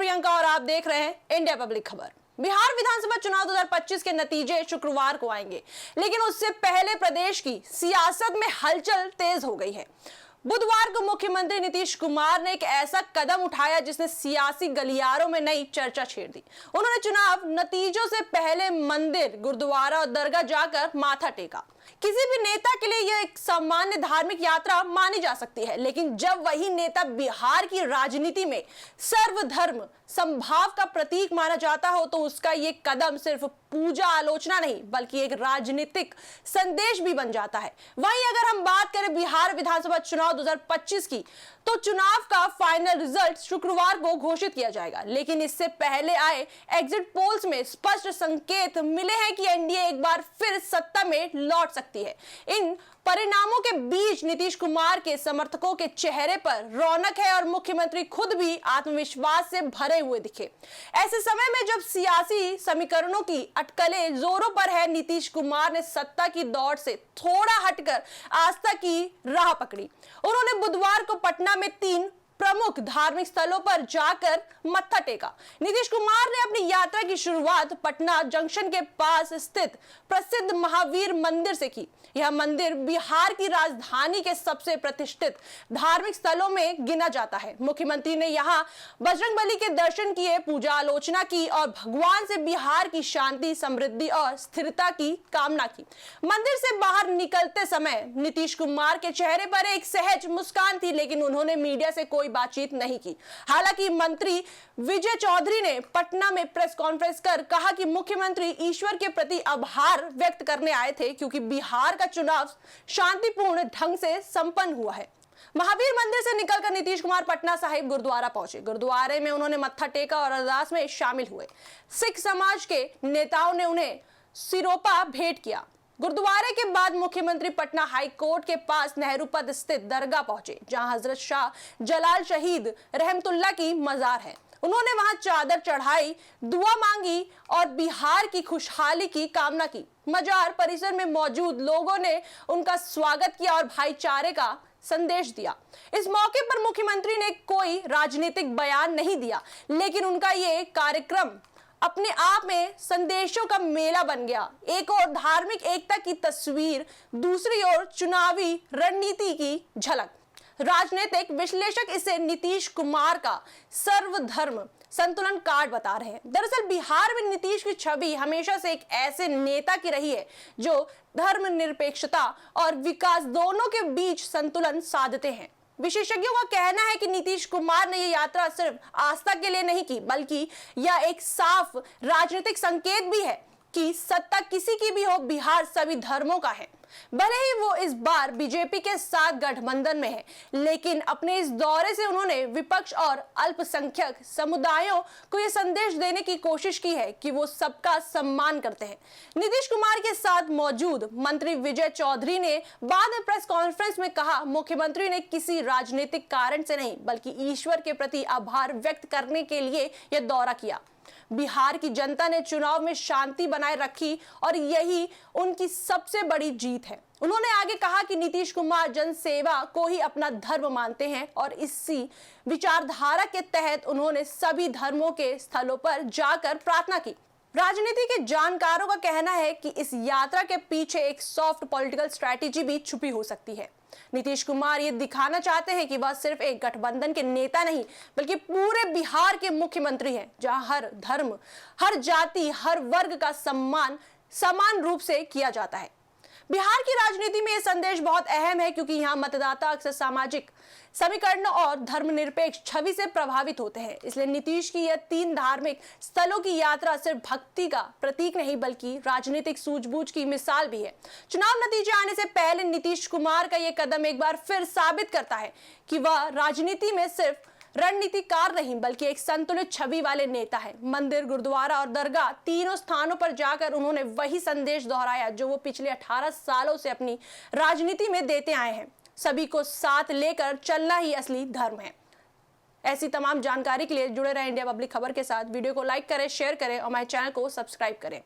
प्रियंका और आप देख रहे हैं इंडिया पब्लिक खबर। बिहार विधानसभा चुनाव 2025 के नतीजे शुक्रवार को आएंगे, लेकिन उससे पहले प्रदेश की सियासत में हलचल तेज हो गई है। बुधवार को मुख्यमंत्री नीतीश कुमार ने एक ऐसा कदम उठाया जिसने सियासी गलियारों में नई चर्चा छेड़ दी। उन्होंने चुनाव नतीजों से पहले मंदिर, गुरुद्वारा और दरगाह जाकर माथा टेका। किसी भी नेता के लिए यह एक सामान्य धार्मिक यात्रा मानी जा सकती है, लेकिन जब वही नेता बिहार की राजनीति में सर्वधर्म संभाव का प्रतीक माना जाता हो तो उसका ये कदम सिर्फ पूजा आलोचना नहीं बल्कि एक राजनीतिक संदेश भी बन जाता है। वहीं अगर हम बात करें बिहार विधानसभा चुनाव 2025 की, तो चुनाव का फाइनल रिजल्ट शुक्रवार को घोषित किया जाएगा, लेकिन इससे पहले आए एग्जिट पोल्स में स्पष्ट संकेत मिले हैं कि एनडीए एक बार फिर सत्ता में लौट सकती है। इन परिणामों के बीच नीतीश कुमार के समर्थकों के चेहरे पर रौनक है और मुख्यमंत्री खुद भी आत्मविश्वास से भरे हुए दिखे। ऐसे समय में जब सियासी समीकरणों की अटकलें जोरों पर है, नीतीश कुमार ने सत्ता की दौड़ से थोड़ा हटकर आस्था की राह पकड़ी। उन्होंने बुधवार को पटना में 3 प्रमुख धार्मिक स्थलों पर जाकर मत्था टेका। नीतीश कुमार ने अपनी यात्रा की शुरुआत पटना जंक्शन के पास स्थित प्रसिद्ध महावीर मंदिर से की। यह मंदिर बिहार की राजधानी के सबसे प्रतिष्ठित धार्मिक स्थलों में गिना जाता है। मुख्यमंत्री ने यहाँ बजरंगबली के दर्शन किए, पूजा आलोचना की और भगवान से बिहार की शांति, समृद्धि और स्थिरता की कामना की। मंदिर से बाहर निकलते समय नीतीश कुमार के चेहरे पर एक सहज मुस्कान थी, लेकिन उन्होंने मीडिया से कोई बातचीत नहीं की। हालांकि मंत्री विजय चौधरी ने पटना में प्रेस कॉन्फ्रेंस कर कहा कि मुख्यमंत्री ईश्वर के प्रति आभार व्यक्त करने आए थे क्योंकि बिहार का चुनाव शांतिपूर्ण ढंग से संपन्न हुआ है। महावीर मंदिर से निकलकर नीतीश कुमार पटना साहिब गुरुद्वारा पहुंचे। गुरुद्वारे में उन्होंने मत्था टेका और अरदास में शामिल हुए। सिख समाज के नेताओं ने उन्हें सिरोपा भेंट किया। गुरुद्वारे के बाद मुख्यमंत्री पटना हाई कोर्ट के पास नेहरू पथ स्थित दरगाह पहुंचे, जहां हजरत शाह जलाल शहीद रहमतुल्लाह की मजार है। उन्होंने वहां चादर चढ़ाई, दुआ मांगी और बिहार की खुशहाली की कामना की। मजार परिसर में मौजूद लोगों ने उनका स्वागत किया और भाईचारे का संदेश दिया। इस मौके पर मुख्यमंत्री ने कोई राजनीतिक बयान नहीं दिया, लेकिन उनका ये कार्यक्रम अपने आप में संदेशों का मेला बन गया। एक और धार्मिक एकता की तस्वीर, दूसरी ओर चुनावी रणनीति की झलक। राजनीतिक विश्लेषक इसे नीतीश कुमार का सर्वधर्म संतुलन कार्ड बता रहे हैं। दरअसल बिहार में नीतीश की छवि हमेशा से एक ऐसे नेता की रही है जो धर्मनिरपेक्षता और विकास दोनों के बीच संतुलन साधते हैं। विशेषज्ञों का कहना है कि नीतीश कुमार ने यह यात्रा सिर्फ आस्था के लिए नहीं की, बल्कि यह एक साफ राजनीतिक संकेत भी है कि सत्ता किसी की भी हो, बिहार सभी धर्मों का है। भले ही वो इस बार बीजेपी के साथ गठबंधन में है, लेकिन अपने इस दौरे से उन्होंने विपक्ष और अल्पसंख्यक समुदायों को यह संदेश देने की कोशिश की है कि वो सबका सम्मान करते हैं। नीतीश कुमार के साथ मौजूद मंत्री विजय चौधरी ने बाद में प्रेस कॉन्फ्रेंस में कहा, मुख्यमंत्री ने किसी राजनीतिक कारण से नहीं बल्कि ईश्वर के प्रति आभार व्यक्त करने के लिए यह दौरा किया। बिहार की जनता ने चुनाव में शांति बनाए रखी और यही उनकी सबसे बड़ी जीत है। उन्होंने आगे कहा कि नीतीश कुमार जनसेवा को ही अपना धर्म मानते हैं और इसी विचारधारा के तहत उन्होंने सभी धर्मों के स्थलों पर जाकर प्रार्थना की। राजनीति के जानकारों का कहना है कि इस यात्रा के पीछे एक सॉफ्ट पॉलिटिकल स्ट्रैटेजी भी छुपी हो सकती है। नीतीश कुमार ये दिखाना चाहते हैं कि वह सिर्फ एक गठबंधन के नेता नहीं बल्कि पूरे बिहार के मुख्यमंत्री हैं, जहां हर धर्म, हर जाति, हर वर्ग का सम्मान समान रूप से किया जाता है। बिहार की राजनीति में यह संदेश बहुत अहम है क्योंकि यहाँ मतदाता अक्सर सामाजिक समीकरणों और धर्मनिरपेक्ष छवि से प्रभावित होते हैं। इसलिए नीतीश की यह 3 धार्मिक स्थलों की यात्रा सिर्फ भक्ति का प्रतीक नहीं बल्कि राजनीतिक सूझबूझ की मिसाल भी है। चुनाव नतीजे आने से पहले नीतीश कुमार का यह कदम एक बार फिर साबित करता है कि वह राजनीति में सिर्फ रणनीतिकार नहीं बल्कि एक संतुलित छवि वाले नेता है। मंदिर, गुरुद्वारा और दरगाह तीनों स्थानों पर जाकर उन्होंने वही संदेश दोहराया जो वो पिछले 18 सालों से अपनी राजनीति में देते आए हैं। सभी को साथ लेकर चलना ही असली धर्म है। ऐसी तमाम जानकारी के लिए जुड़े रहें इंडिया पब्लिक खबर के साथ। वीडियो को लाइक करें, शेयर करें और हमारे चैनल को सब्सक्राइब करें।